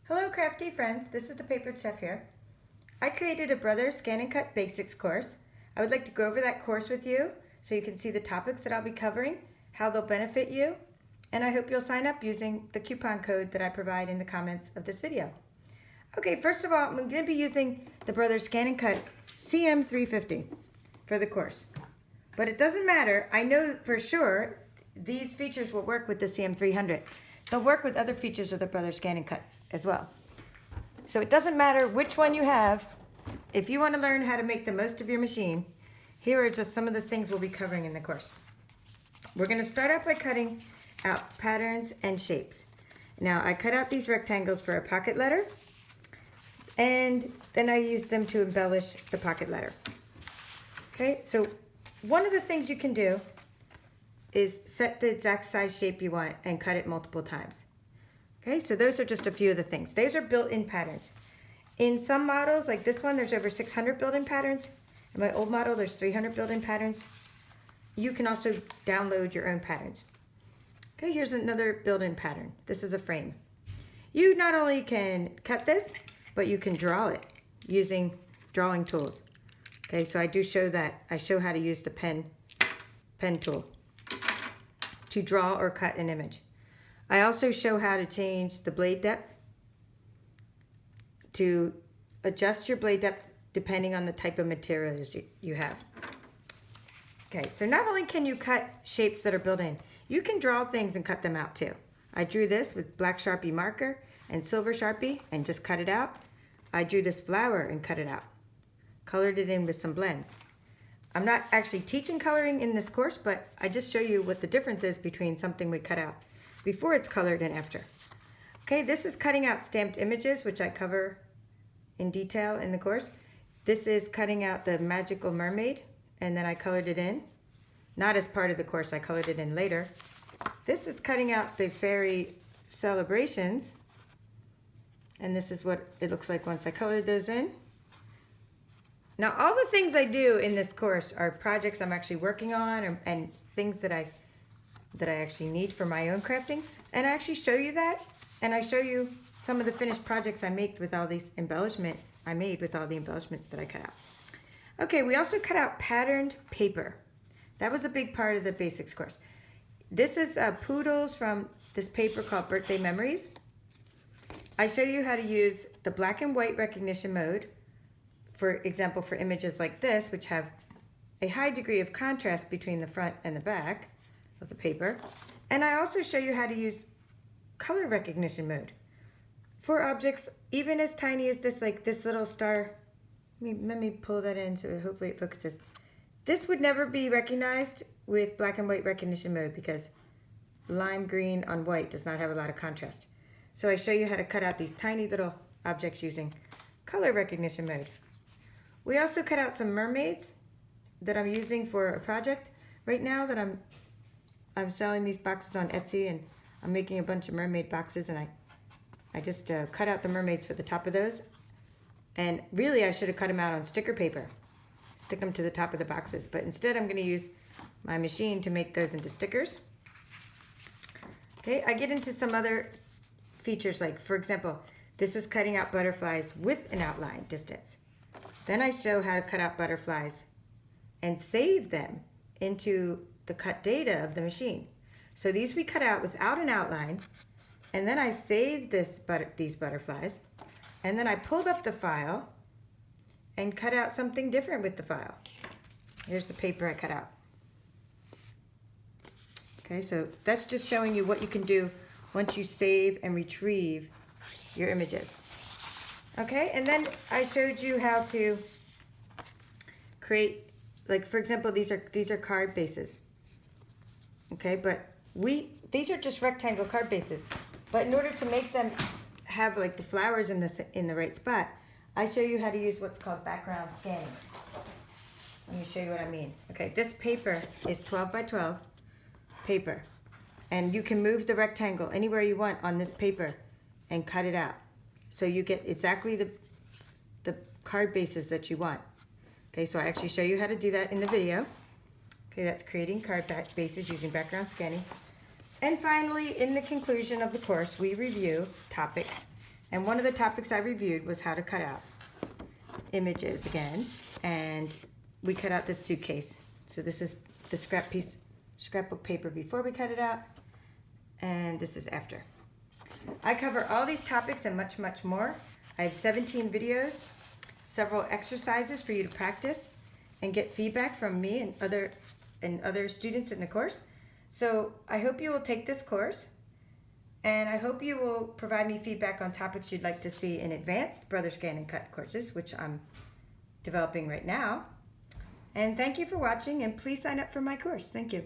Hello crafty friends, this is the Paper Chef here. I created a Brother ScanNCut Basics course. I would like to go over that course with you so you can see the topics that I'll be covering, how they'll benefit you, and I hope you'll sign up using the coupon code that I provide in the comments of this video. Okay, first of all, I'm going to be using the Brother ScanNCut CM350 for the course. But it doesn't matter, I know for sure these features will work with the CM300. They'll work with other features of the Brother ScanNCut as well. So it doesn't matter which one you have. If you want to learn how to make the most of your machine, here are just some of the things we'll be covering in the course. We're going to start out by cutting out patterns and shapes. Now I cut out these rectangles for a pocket letter, and then I use them to embellish the pocket letter. Okay, so one of the things you can do is set the exact size shape you want and cut it multiple times. Okay, so those are just a few of the things. Those are built-in patterns. In some models, like this one, there's over 600 built-in patterns. In my old model, there's 300 built-in patterns. You can also download your own patterns. Okay, here's another built-in pattern. This is a frame. You not only can cut this, but you can draw it using drawing tools. Okay, so I do show that. I show how to use the pen tool to draw or cut an image. I also show how to change the blade depth, to adjust your blade depth depending on the type of materials you have. Okay, so not only can you cut shapes that are built in, you can draw things and cut them out too. I drew this with black Sharpie marker and silver Sharpie and just cut it out. I drew this flower and cut it out. Colored it in with some blends. I'm not actually teaching coloring in this course, but I just show you what the difference is between something we cut out before it's colored and after. Okay, this is cutting out stamped images, which I cover in detail in the course. This is cutting out the magical mermaid, and then I colored it in. Not as part of the course, I colored it in later. This is cutting out the fairy celebrations, and this is what it looks like once I colored those in. Now, all the things I do in this course are projects I'm actually working on and things that I actually need for my own crafting. And I actually show you that, and I show you some of the finished projects I made with all these embellishments that I cut out. Okay, we also cut out patterned paper. That was a big part of the basics course. This is poodles from this paper called Birthday Memories. I show you how to use the black and white recognition mode, for example, for images like this, which have a high degree of contrast between the front and the back of the paper. And I also show you how to use color recognition mode for objects even as tiny as this, like this little star. Let me pull that in so hopefully it focuses. This would never be recognized with black and white recognition mode because lime green on white does not have a lot of contrast. So I show you how to cut out these tiny little objects using color recognition mode. We also cut out some mermaids that I'm using for a project right now that I'm selling these boxes on Etsy, and I'm making a bunch of mermaid boxes, and I just cut out the mermaids for the top of those. And really I should have cut them out on sticker paper, stick them to the top of the boxes, but instead I'm going to use my machine to make those into stickers. Okay, I get into some other features, like for example, this is cutting out butterflies with an outline distance. Then I show how to cut out butterflies and save them into the cut data of the machine. So these we cut out without an outline, and then I saved these butterflies, and then I pulled up the file and cut out something different with the file. Here's the paper I cut out. Okay, so that's just showing you what you can do once you save and retrieve your images. Okay, and then I showed you how to create, like for example, these are card bases. Okay, but these are just rectangle card bases. But in order to make them have like the flowers in the right spot, I show you how to use what's called background scanning. Let me show you what I mean. Okay, this paper is 12 by 12 paper, and you can move the rectangle anywhere you want on this paper and cut it out. So you get exactly the card bases that you want. Okay, so I actually show you how to do that in the video. Okay, that's creating card bases using background scanning. And finally, in the conclusion of the course, we review topics And one of the topics I reviewed was how to cut out images again. And we cut out this suitcase. So this is the scrapbook paper before we cut it out. And this is after. I cover all these topics and much, much more. I have 17 videos, several exercises for you to practice and get feedback from me and other students in the course. So I hope you will take this course, and I hope you will provide me feedback on topics you'd like to see in advanced Brother ScanNCut courses, which I'm developing right now. And thank you for watching, and please sign up for my course. Thank you.